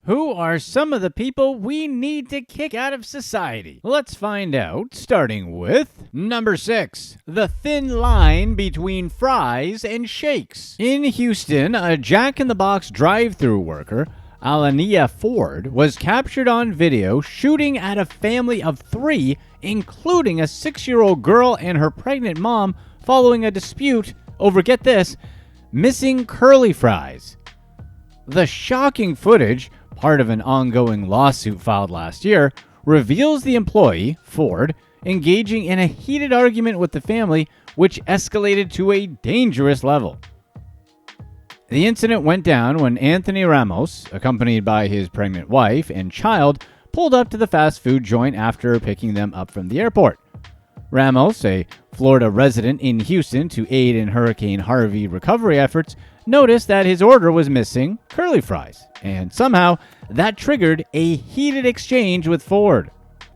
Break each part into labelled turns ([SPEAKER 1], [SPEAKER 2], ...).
[SPEAKER 1] Who are some of the people we need to kick out of society? Let's find out, starting with number 6, the thin line between fries and shakes. In Houston, a Jack-in-the-Box drive-thru worker, Alonniea Ford, was captured on video shooting at a family of 3, including a 6-year-old girl and her pregnant mom, following a dispute over, get this, missing curly fries. The shocking footage, part of an ongoing lawsuit filed last year, reveals the employee, Ford, engaging in a heated argument with the family, which escalated to a dangerous level. The incident went down when Anthony Ramos, accompanied by his pregnant wife and child, pulled up to the fast food joint after picking them up from the airport. Ramos, a Florida resident in Houston to aid in Hurricane Harvey recovery efforts, noticed that his order was missing curly fries, and somehow that triggered a heated exchange with Ford.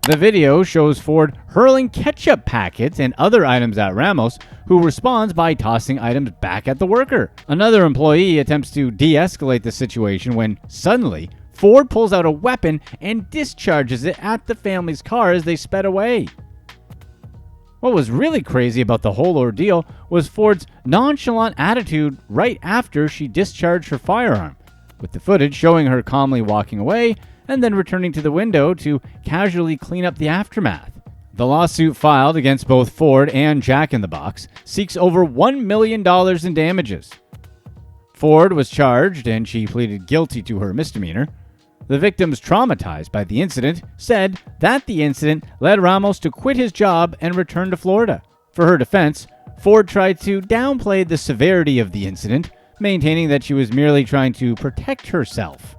[SPEAKER 1] The video shows Ford hurling ketchup packets and other items at Ramos, who responds by tossing items back at the worker. Another employee attempts to de-escalate the situation when, suddenly, Ford pulls out a weapon and discharges it at the family's car as they sped away. What was really crazy about the whole ordeal was Ford's nonchalant attitude right after she discharged her firearm, with the footage showing her calmly walking away and then returning to the window to casually clean up the aftermath. The lawsuit filed against both Ford and Jack-in-the-Box seeks over $1 million in damages. Ford was charged and she pleaded guilty to her misdemeanor. The victims, traumatized by the incident, said that the incident led Ramos to quit his job and return to Florida. For her defense, Ford tried to downplay the severity of the incident, maintaining that she was merely trying to protect herself.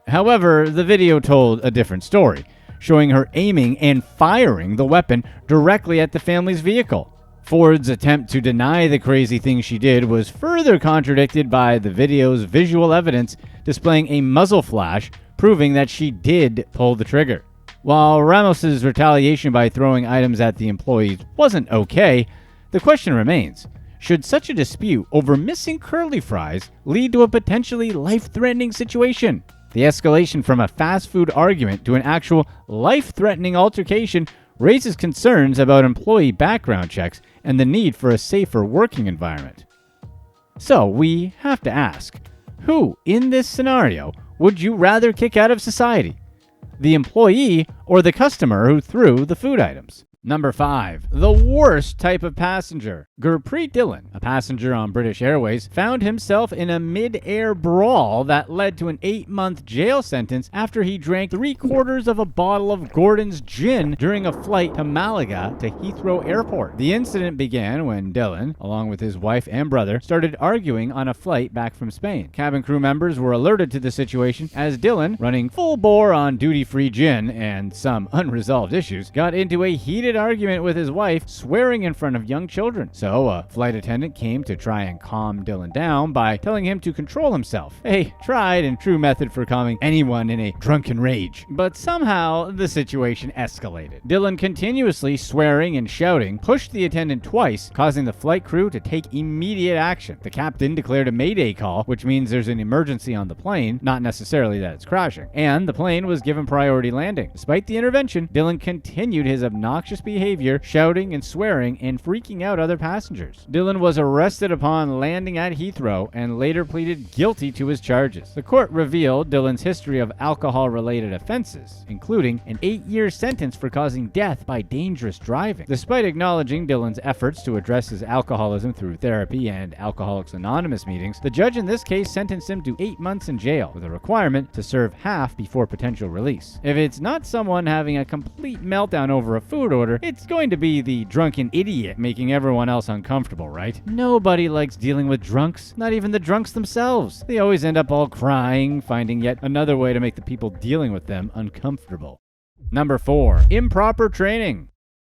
[SPEAKER 1] However, the video told a different story, showing her aiming and firing the weapon directly at the family's vehicle. Ford's attempt to deny the crazy thing she did was further contradicted by the video's visual evidence displaying a muzzle flash, proving that she did pull the trigger. While Ramos's retaliation by throwing items at the employees wasn't okay, the question remains, should such a dispute over missing curly fries lead to a potentially life-threatening situation? The escalation from a fast food argument to an actual life-threatening altercation raises concerns about employee background checks and the need for a safer working environment. So we have to ask, who in this scenario would you rather kick out of society? The employee or the customer who threw the food items? Number 5. The worst type of passenger. Gurpreet Dhillon, a passenger on British Airways, found himself in a mid-air brawl that led to an 8-month jail sentence after he drank 3/4 of a bottle of Gordon's gin during a flight to Malaga to Heathrow Airport. The incident began when Dhillon, along with his wife and brother, started arguing on a flight back from Spain. Cabin crew members were alerted to the situation as Dhillon, running full bore on duty-free gin and some unresolved issues, got into a heated argument with his wife, swearing in front of young children. So a flight attendant came to try and calm Dhillon down by telling him to control himself, a tried and true method for calming anyone in a drunken rage. But somehow the situation escalated. Dhillon, continuously swearing and shouting, pushed the attendant twice, causing the flight crew to take immediate action. The captain declared a mayday call, which means there's an emergency on the plane, not necessarily that it's crashing, and the plane was given priority landing. Despite the intervention, Dhillon continued his obnoxious behavior, shouting and swearing and freaking out other passengers. Dhillon was arrested upon landing at Heathrow and later pleaded guilty to his charges. The court revealed Dhillon's history of alcohol-related offenses, including an 8-year sentence for causing death by dangerous driving. Despite acknowledging Dhillon's efforts to address his alcoholism through therapy and Alcoholics Anonymous meetings, the judge in this case sentenced him to 8 months in jail, with a requirement to serve half before potential release. If it's not someone having a complete meltdown over a food order, it's going to be the drunken idiot making everyone else uncomfortable, right? Nobody likes dealing with drunks, not even the drunks themselves. They always end up all crying, finding yet another way to make the people dealing with them uncomfortable. Number 4. Improper training.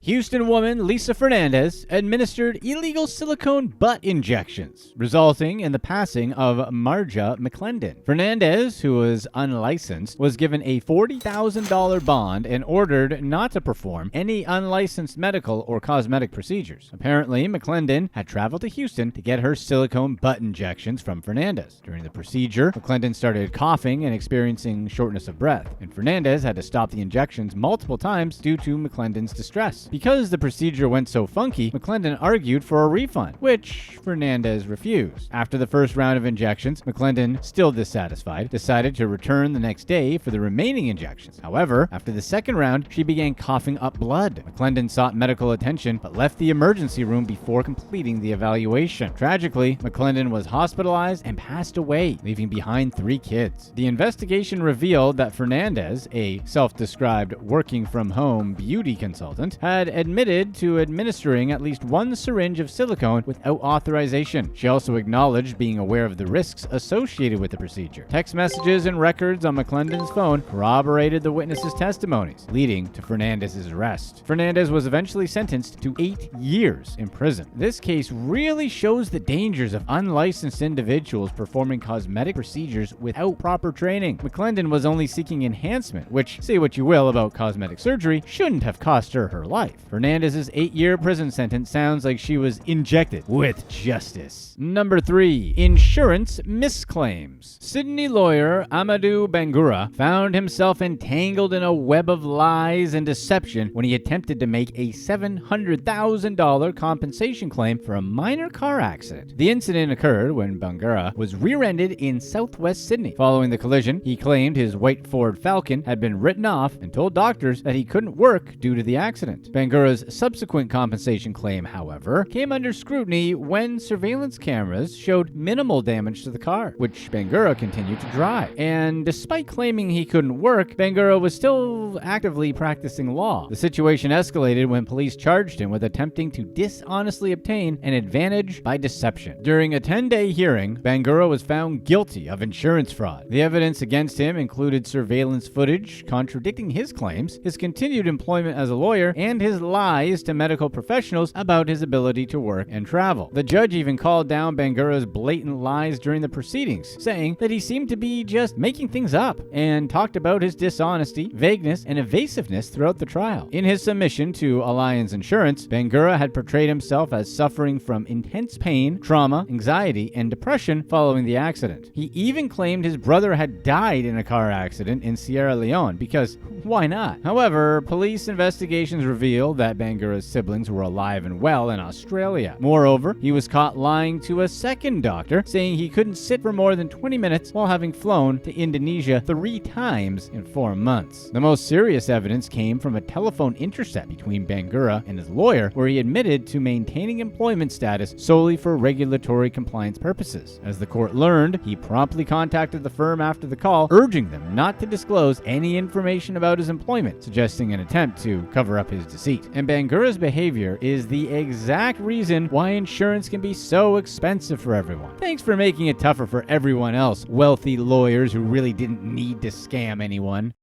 [SPEAKER 1] Houston woman Lisa Fernandez administered illegal silicone butt injections, resulting in the passing of Marja McClendon. Fernandez, who was unlicensed, was given a $40,000 bond and ordered not to perform any unlicensed medical or cosmetic procedures. Apparently, McClendon had traveled to Houston to get her silicone butt injections from Fernandez. During the procedure, McClendon started coughing and experiencing shortness of breath, and Fernandez had to stop the injections multiple times due to McClendon's distress. Because the procedure went so funky, McClendon argued for a refund, which Fernandez refused. After the first round of injections, McClendon, still dissatisfied, decided to return the next day for the remaining injections. However, after the second round, she began coughing up blood. McClendon sought medical attention, but left the emergency room before completing the evaluation. Tragically, McClendon was hospitalized and passed away, leaving behind 3 kids. The investigation revealed that Fernandez, a self-described working-from-home beauty consultant, had admitted to administering at least 1 syringe of silicone without authorization. She also acknowledged being aware of the risks associated with the procedure. Text messages and records on McClendon's phone corroborated the witnesses' testimonies, leading to Fernandez's arrest. Fernandez was eventually sentenced to 8 years in prison. This case really shows the dangers of unlicensed individuals performing cosmetic procedures without proper training. McClendon was only seeking enhancement, which, say what you will about cosmetic surgery, shouldn't have cost her her life. Fernandez's 8-year prison sentence sounds like she was injected with justice. Number 3. Insurance misclaims. Sydney lawyer Amadou Bangura found himself entangled in a web of lies and deception when he attempted to make a $700,000 compensation claim for a minor car accident. The incident occurred when Bangura was rear-ended in southwest Sydney. Following the collision, he claimed his white Ford Falcon had been written off and told doctors that he couldn't work due to the accident. Bangura's subsequent compensation claim, however, came under scrutiny when surveillance cameras showed minimal damage to the car, which Bangura continued to drive. And despite claiming he couldn't work, Bangura was still actively practicing law. The situation escalated when police charged him with attempting to dishonestly obtain an advantage by deception. During a 10-day hearing, Bangura was found guilty of insurance fraud. The evidence against him included surveillance footage contradicting his claims, his continued employment as a lawyer, and his lies to medical professionals about his ability to work and travel. The judge even called down Bangura's blatant lies during the proceedings, saying that he seemed to be just making things up, and talked about his dishonesty, vagueness, and evasiveness throughout the trial. In his submission to Alliance Insurance, Bangura had portrayed himself as suffering from intense pain, trauma, anxiety, and depression following the accident. He even claimed his brother had died in a car accident in Sierra Leone, because why not? However, police investigations revealed that Bangura's siblings were alive and well in Australia. Moreover, he was caught lying to a second doctor, saying he couldn't sit for more than 20 minutes while having flown to Indonesia 3 times in 4 months. The most serious evidence came from a telephone intercept between Bangura and his lawyer, where he admitted to maintaining employment status solely for regulatory compliance purposes. As the court learned, he promptly contacted the firm after the call, urging them not to disclose any information about his employment, suggesting an attempt to cover up his deceit. And Bangura's behavior is the exact reason why insurance can be so expensive for everyone. Thanks for making it tougher for everyone else, wealthy lawyers who really didn't need to scam anyone.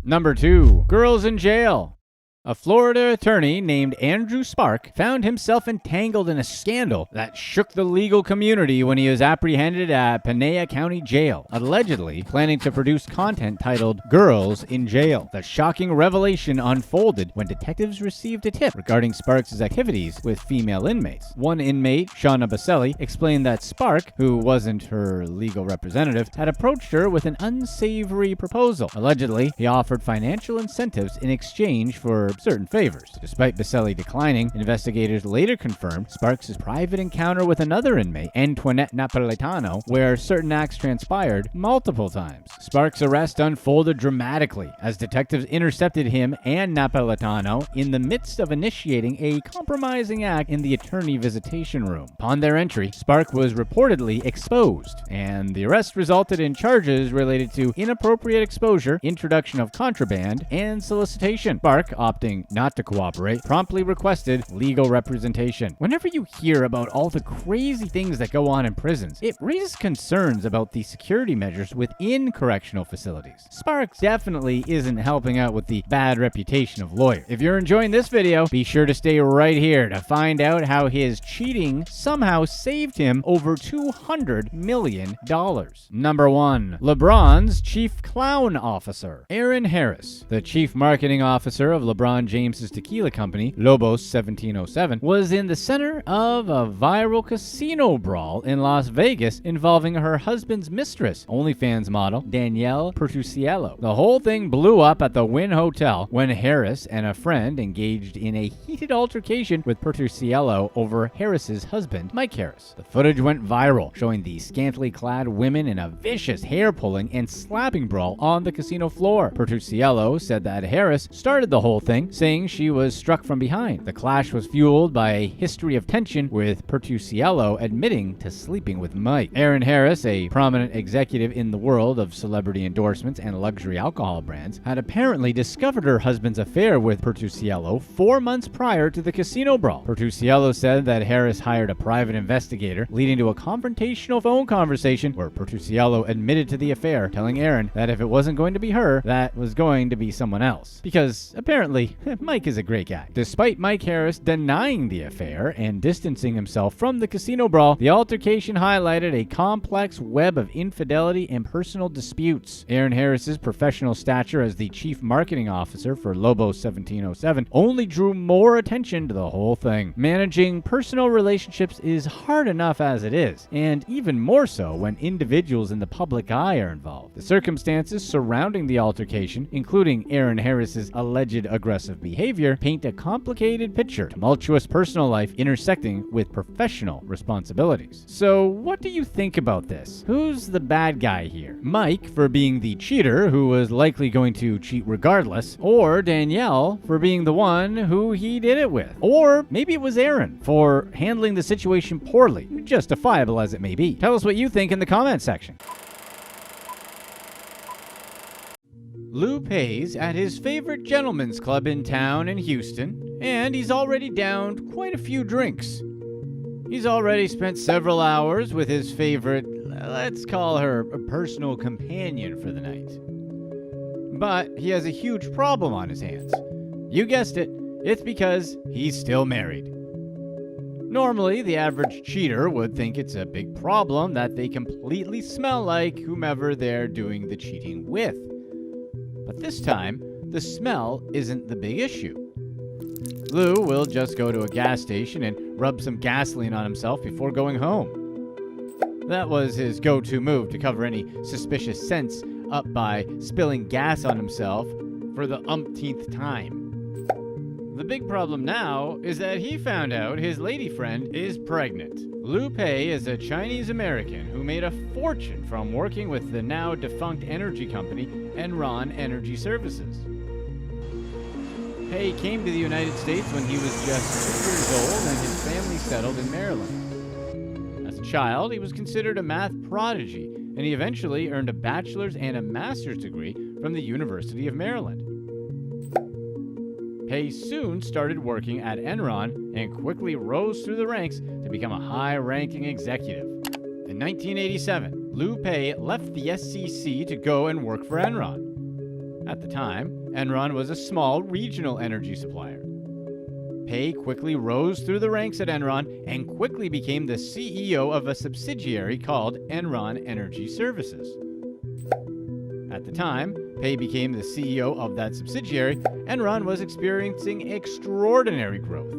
[SPEAKER 1] Number 2. Girls in jail. A Florida attorney named Andrew Spark found himself entangled in a scandal that shook the legal community when he was apprehended at Pineda County Jail, allegedly planning to produce content titled Girls in Jail. The shocking revelation unfolded when detectives received a tip regarding Sparks' activities with female inmates. One inmate, Shauna Baselli, explained that Spark, who wasn't her legal representative, had approached her with an unsavory proposal. Allegedly, he offered financial incentives in exchange for certain favors. Despite Baselli declining, investigators later confirmed Sparks' private encounter with another inmate, Antoinette Napolitano, where certain acts transpired multiple times. Sparks' arrest unfolded dramatically as detectives intercepted him and Napolitano in the midst of initiating a compromising act in the attorney visitation room. Upon their entry, Spark was reportedly exposed, and the arrest resulted in charges related to inappropriate exposure, introduction of contraband, and solicitation. Spark opted opting not to cooperate, promptly requested legal representation. Whenever you hear about all the crazy things that go on in prisons, it raises concerns about the security measures within correctional facilities. Sparks definitely isn't helping out with the bad reputation of lawyers. If you're enjoying this video, be sure to stay right here to find out how his cheating somehow saved him over $200 million. Number 1. LeBron's chief clown officer. Aaron Harris, the chief marketing officer of LeBron James's tequila company, Lobos 1707, was in the center of a viral casino brawl in Las Vegas involving her husband's mistress, OnlyFans model Danielle Pertusiello. The whole thing blew up at the Wynn Hotel when Harris and a friend engaged in a heated altercation with Pertusiello over Harris's husband, Mike Harris. The footage went viral, showing the scantily clad women in a vicious hair-pulling and slapping brawl on the casino floor. Pertusiello said that Harris started the whole thing, saying she was struck from behind. The clash was fueled by a history of tension, with Pertusiello admitting to sleeping with Mike. Aaron Harris, a prominent executive in the world of celebrity endorsements and luxury alcohol brands, had apparently discovered her husband's affair with Pertusiello 4 months prior to the casino brawl. Pertusiello said that Harris hired a private investigator, leading to a confrontational phone conversation where Pertusiello admitted to the affair, telling Aaron that if it wasn't going to be her, that was going to be someone else. Because apparently, Mike is a great guy. Despite Mike Harris denying the affair and distancing himself from the casino brawl, the altercation highlighted a complex web of infidelity and personal disputes. Aaron Harris's professional stature as the chief marketing officer for Lobos 1707 only drew more attention to the whole thing. Managing personal relationships is hard enough as it is, and even more so when individuals in the public eye are involved. The circumstances surrounding the altercation, including Aaron Harris's alleged aggressive behavior, paint a complicated picture, tumultuous personal life intersecting with professional responsibilities. So what do you think about this? Who's the bad guy here? Mike for being the cheater who was likely going to cheat regardless, or Danielle for being the one who he did it with? Or maybe it was Aaron for handling the situation poorly, justifiable as it may be. Tell us what you think in the comment section. Lou pays at his favorite gentleman's club in town in Houston, and he's already downed quite a few drinks. He's already spent several hours with his favorite, let's call her a personal companion for the night. But he has a huge problem on his hands. You guessed it, it's because he's still married. Normally, the average cheater would think it's a big problem that they completely smell like whomever they're doing the cheating with. But this time, the smell isn't the big issue. Lou will just go to a gas station and rub some gasoline on himself before going home. That was his go-to move to cover any suspicious scents up by spilling gas on himself for the umpteenth time. The big problem now is that he found out his lady friend is pregnant. Lou Pei is a Chinese American who made a fortune from working with the now defunct energy company Enron Energy Services. Pei came to the United States when he was just 2 years old and his family settled in Maryland. As a child, he was considered a math prodigy, and he eventually earned a bachelor's and a master's degree from the University of Maryland. Pei soon started working at Enron and quickly rose through the ranks to become a high-ranking executive. In 1987, Lou Pei left the SEC to go and work for Enron. At the time, Enron was a small regional energy supplier. Pei quickly rose through the ranks at Enron and quickly became the CEO of a subsidiary called Enron Energy Services. At the time Pei became the CEO of that subsidiary, Enron was experiencing extraordinary growth.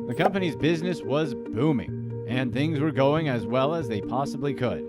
[SPEAKER 1] The company's business was booming, and things were going as well as they possibly could.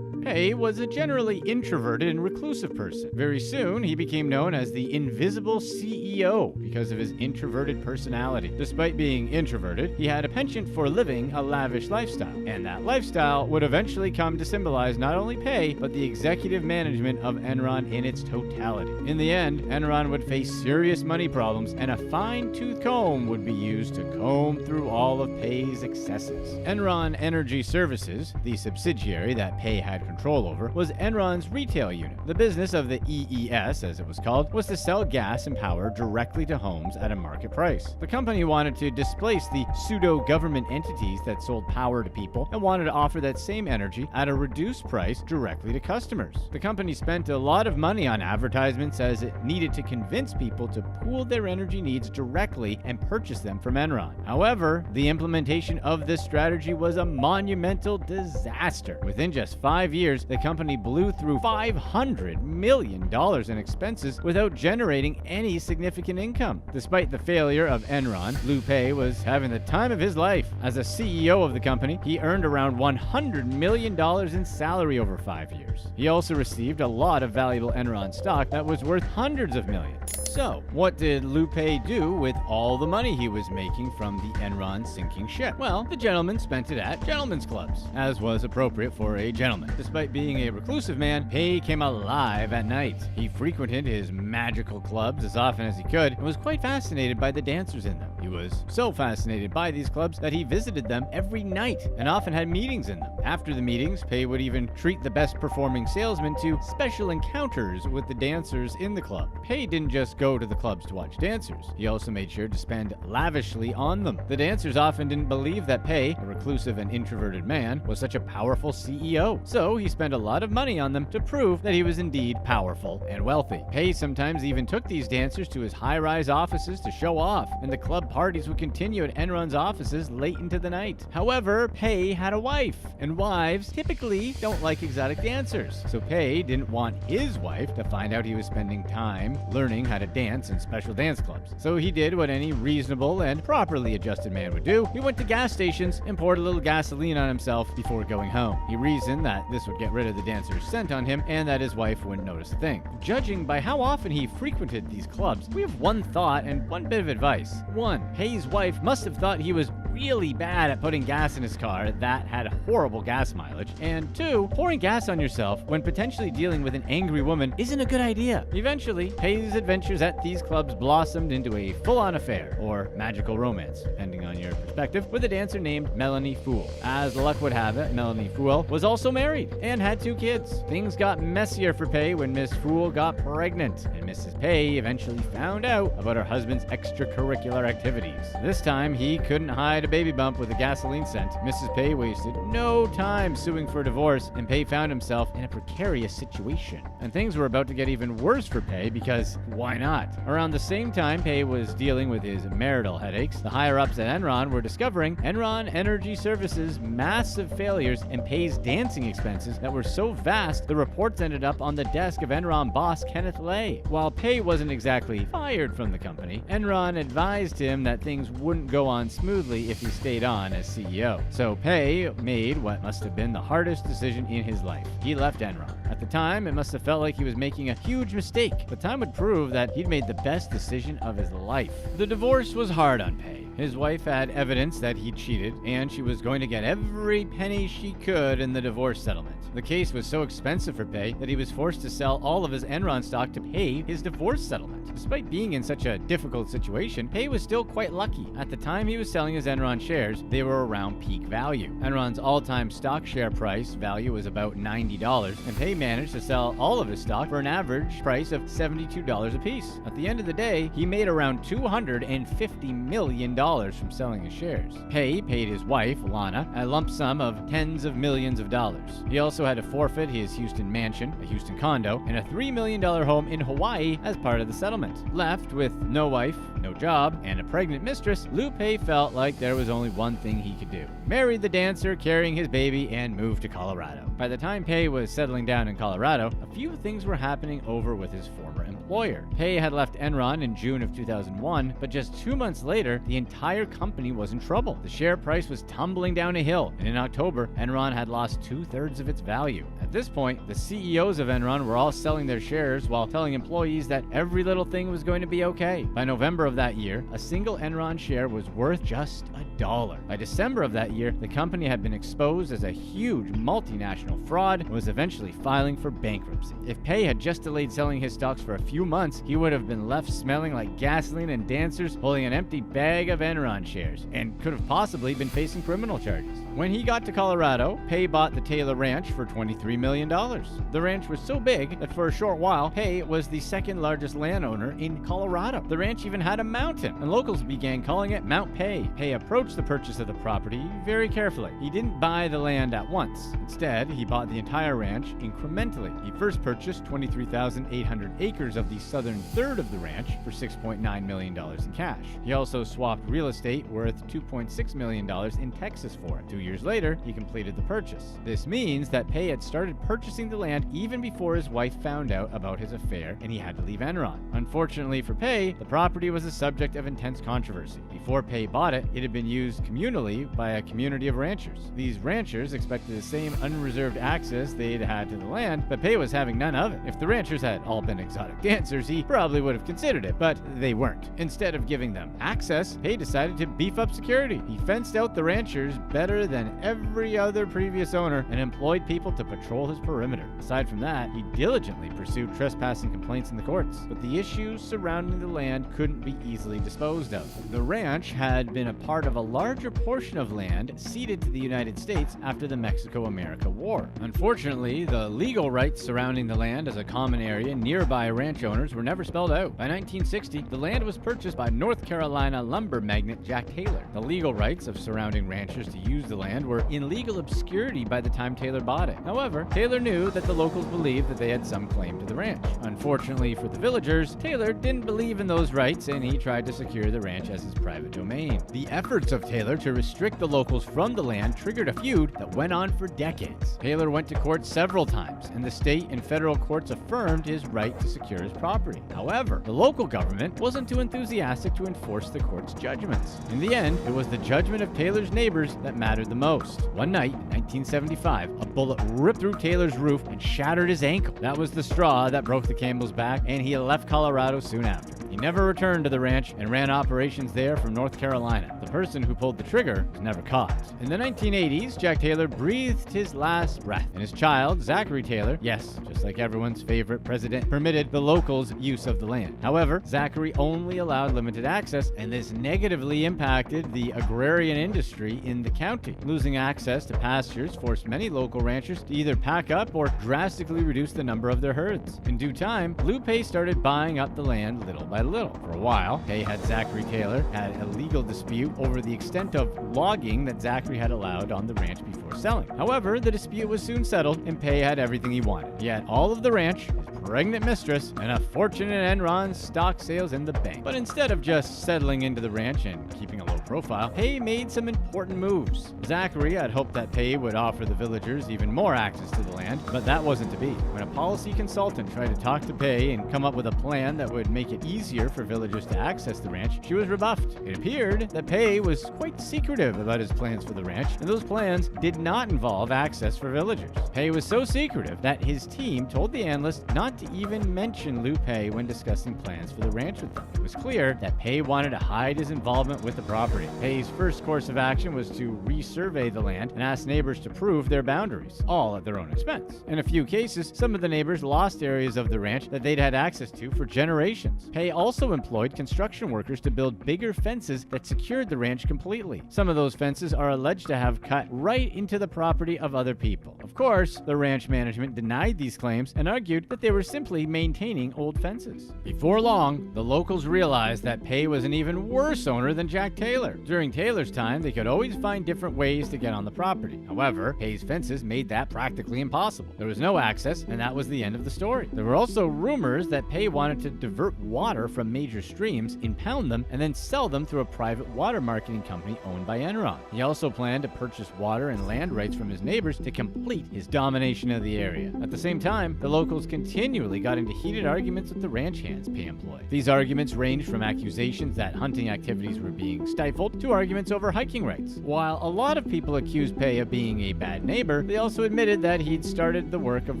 [SPEAKER 1] Pei was a generally introverted and reclusive person. Very soon, he became known as the Invisible CEO because of his introverted personality. Despite being introverted, he had a penchant for living a lavish lifestyle, and that lifestyle would eventually come to symbolize not only Pei, but the executive management of Enron in its totality. In the end, Enron would face serious money problems, and a fine-tooth comb would be used to comb through all of Pei's excesses. Enron Energy Services, the subsidiary that Pei had control over was Enron's retail unit. The business of the EES, as it was called, was to sell gas and power directly to homes at a market price. The company wanted to displace the pseudo-government entities that sold power to people and wanted to offer that same energy at a reduced price directly to customers. The company spent a lot of money on advertisements as it needed to convince people to pool their energy needs directly and purchase them from Enron. However, the implementation of this strategy was a monumental disaster. Within just 5 years, the company blew through $500 million in expenses without generating any significant income. Despite the failure of Enron, Liu Pei was having the time of his life. As a CEO of the company, he earned around $100 million in salary over 5 years. He also received a lot of valuable Enron stock that was worth hundreds of millions. So, what did Liu Pei do with all the money he was making from the Enron sinking ship? Well, the gentleman spent it at gentlemen's clubs, as was appropriate for a gentleman. Despite being a reclusive man, Pei came alive at night. He frequented his magical clubs as often as he could and was quite fascinated by the dancers in them. He was so fascinated by these clubs that he visited them every night and often had meetings in them. After the meetings, Pei would even treat the best performing salesmen to special encounters with the dancers in the club. Pei didn't just go to the clubs to watch dancers. He also made sure to spend lavishly on them. The dancers often didn't believe that Pei, a reclusive and introverted man, was such a powerful CEO. So he spent a lot of money on them to prove that he was indeed powerful and wealthy. Pei sometimes even took these dancers to his high-rise offices to show off, and the club parties would continue at Enron's offices late into the night. However, Pei had a wife, and wives typically don't like exotic dancers. So Pei didn't want his wife to find out he was spending time learning how to dance in special dance clubs. So he did what any reasonable and properly adjusted man would do. He went to gas stations and poured a little gasoline on himself before going home. He reasoned that this would get rid of the dancer's scent on him and that his wife wouldn't notice a thing. Judging by how often he frequented these clubs, we have one thought and one bit of advice. 1. Pei's wife must have thought he was really bad at putting gas in his car that had horrible gas mileage. And 2, pouring gas on yourself when potentially dealing with an angry woman isn't a good idea. Eventually, Pei's adventures at these clubs blossomed into a full-on affair, or magical romance, depending on your perspective, with a dancer named Melanie Fool. As luck would have it, Melanie Fool was also married and had 2 kids. Things got messier for Pei when Miss Fool got pregnant, and Mrs. Pei eventually found out about her husband's extracurricular activities. This time, he couldn't hide a baby bump with a gasoline scent. Mrs. Pei wasted no time suing for divorce, and Pei found himself in a precarious situation. And things were about to get even worse for Pei because why not? Around the same time Pei was dealing with his marital headaches, the higher-ups at Enron were discovering Enron Energy Services' massive failures and Pei's dancing expenses that were so vast the reports ended up on the desk of Enron boss Kenneth Lay. While Pei wasn't exactly fired from the company, Enron advised him that things wouldn't go on smoothly if he stayed on as CEO. So Pei made what must have been the hardest decision in his life. He left Enron. At the time, it must have felt like he was making a huge mistake, but time would prove that he'd made the best decision of his life. The divorce was hard on Pei. His wife had evidence that he cheated, and she was going to get every penny she could in the divorce settlement. The case was so expensive for Pei that he was forced to sell all of his Enron stock to pay his divorce settlement. Despite being in such a difficult situation, Pei was still quite lucky. At the time he was selling his Enron shares, they were around peak value. Enron's all-time stock share price value was about $90, and Pei managed to sell all of his stock for an average price of $72 apiece. At the end of the day, he made around $250 million from selling his shares. Pei paid his wife, Lana, a lump sum of tens of millions of dollars. He also had to forfeit his Houston mansion, a Houston condo, and a $3 million home in Hawaii as part of the settlement. Left with no wife, no job, and a pregnant mistress, Liu Pei felt like there was only one thing he could do. Marry the dancer carrying his baby and move to Colorado. By the time Pei was settling down in Colorado, a few things were happening over with his former employer. Pei had left Enron in June of 2001, but just 2 months later, the entire company was in trouble. The share price was tumbling down a hill, and in October, Enron had lost 2/3 of its value. At this point, the CEOs of Enron were all selling their shares while telling employees that every little thing was going to be okay. By November of that year, a single Enron share was worth just $1. By December of that year, the company had been exposed as a huge multinational fraud and was eventually filing for bankruptcy. If Pei had just delayed selling his stocks for a few months, he would have been left smelling like gasoline and dancers holding an empty bag of of Enron shares and could have possibly been facing criminal charges. When he got to Colorado, Pei bought the Taylor Ranch for $23 million. The ranch was so big that for a short while, Pei was the second largest landowner in Colorado. The ranch even had a mountain, and locals began calling it Mount Pei. Pei approached the purchase of the property very carefully. He didn't buy the land at once. Instead, he bought the entire ranch incrementally. He first purchased 23,800 acres of the southern third of the ranch for $6.9 million in cash. He also swapped real estate worth $2.6 million in Texas for it. 2 years later, he completed the purchase. This means that Pei had started purchasing the land even before his wife found out about his affair and he had to leave Enron. Unfortunately for Pei, the property was a subject of intense controversy. Before Pei bought it, it had been used communally by a community of ranchers. These ranchers expected the same unreserved access they'd had to the land, but Pei was having none of it. If the ranchers had all been exotic dancers, he probably would have considered it, but they weren't. Instead of giving them access, Pei decided to beef up security. He fenced out the ranchers better than every other previous owner and employed people to patrol his perimeter. Aside from that, he diligently pursued trespassing complaints in the courts, but the issues surrounding the land couldn't be easily disposed of. The ranch had been a part of a larger portion of land ceded to the United States after the Mexico-America War. Unfortunately, the legal rights surrounding the land as a common area nearby ranch owners were never spelled out. By 1960, the land was purchased by North Carolina lumber magnate Jack Taylor. The legal rights of surrounding ranchers to use the land were in legal obscurity by the time Taylor bought it. However, Taylor knew that the locals believed that they had some claim to the ranch. Unfortunately for the villagers, Taylor didn't believe in those rights and he tried to secure the ranch as his private domain. The efforts of Taylor to restrict the locals from the land triggered a feud that went on for decades. Taylor went to court several times, and the state and federal courts affirmed his right to secure his property. However, the local government wasn't too enthusiastic to enforce the court's judgments. In the end, it was the judgment of Taylor's neighbors that mattered the most. One night, in 1975, a bullet ripped through Taylor's roof and shattered his ankle. That was the straw that broke the camel's back, and he left Colorado soon after. He never returned to the ranch and ran operations there from North Carolina. The person who pulled the trigger was never caught. In the 1980s, Jack Taylor breathed his last breath, and his child, Zachary Taylor, yes, just like everyone's favorite president, permitted the locals' use of the land. However, Zachary only allowed limited access, and this negatively impacted the agrarian industry in the county. Losing access to pastures forced many local ranchers to either pack up or drastically reduce the number of their herds. In due time, Lou Pei started buying up the land little by little. For a while, Pei had Zachary Taylor had a legal dispute over the extent of logging that Zachary had allowed on the ranch before selling. However, the dispute was soon settled and Pei had everything he wanted. He had all of the ranch, his pregnant mistress, and a fortune in Enron stock sales in the bank. But instead of just settling into the ranch and keeping a low profile, Pei made some important moves. Zachary had hoped that Pei would offer the villagers even more access to the land, but that wasn't to be. When a policy consultant tried to talk to Pei and come up with a plan that would make it easier for villagers to access the ranch, she was rebuffed. It appeared that Pei was quite secretive about his plans for the ranch, and those plans did not involve access for villagers. Pei was so secretive that his team told the analyst not to even mention Lou Pei when discussing plans for the ranch with them. It was clear that Pei wanted to hide his involvement with the property. Pei's first course of action was to resurvey the land and ask neighbors to prove their boundaries, all at their own expense. In a few cases, some of the neighbors lost areas of the ranch that they'd had access to for generations. Pei also employed construction workers to build bigger fences that secured the ranch completely. Some of those fences are alleged to have cut right into the property of other people. Of course, the ranch management denied these claims and argued that they were simply maintaining old fences. Before long, the locals realized that Pei was an even worse owner than Jack Taylor. During Taylor's time, they could always find different ways to get on the property. However, Pei's fences made that practically impossible. There was no access, and that was the end of the story. There were also rumors that Pei wanted to divert water from major streams, impound them, and then sell them through a private water marketing company owned by Enron. He also planned to purchase water and land rights from his neighbors to complete his domination of the area. At the same time, the locals continually got into heated arguments with the ranch hands Pei employed. These arguments ranged from accusations that hunting activities were being stifled to arguments over hiking rights. While a lot of people accused Pei of being a bad neighbor, they also admitted that he'd started the work of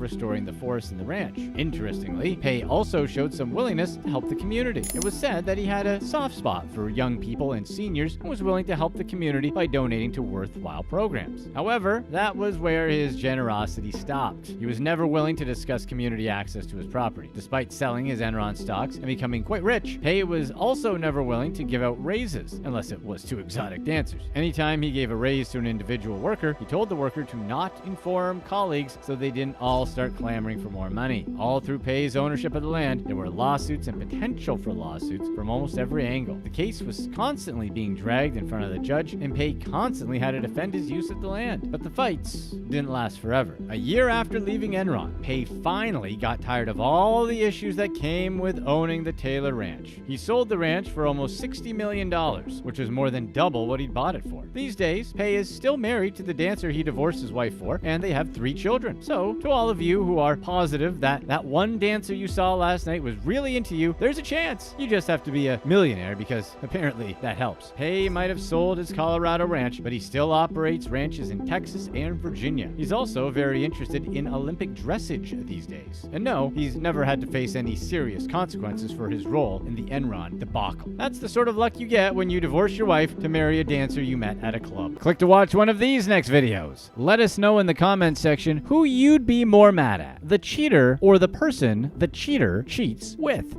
[SPEAKER 1] restoring the forest in the ranch. Interestingly, Pei also showed some willingness to help the community. community. It was said that he had a soft spot for young people and seniors and was willing to help the community by donating to worthwhile programs. However, that was where his generosity stopped. He was never willing to discuss community access to his property. Despite selling his Enron stocks and becoming quite rich, Pei was also never willing to give out raises, unless it was to exotic dancers. Anytime he gave a raise to an individual worker, he told the worker to not inform colleagues so they didn't all start clamoring for more money. All through Pei's ownership of the land, there were lawsuits and potential for lawsuits from almost every angle. The case was constantly being dragged in front of the judge, and Pei constantly had to defend his use of the land. But the fights didn't last forever. A year after leaving Enron, Pei finally got tired of all the issues that came with owning the Taylor Ranch. He sold the ranch for almost $60 million, which was more than double what he'd bought it for. These days, Pei is still married to the dancer he divorced his wife for, and they have 3 children. So, to all of you who are positive that that one dancer you saw last night was really into you, there's a chance. You just have to be a millionaire, because apparently that helps. Pei might have sold his Colorado ranch, but he still operates ranches in Texas and Virginia. He's also very interested in Olympic dressage these days. And no, he's never had to face any serious consequences for his role in the Enron debacle. That's the sort of luck you get when you divorce your wife to marry a dancer you met at a club. Click to watch one of these next videos. Let us know in the comments section who you'd be more mad at, the cheater or the person the cheater cheats with.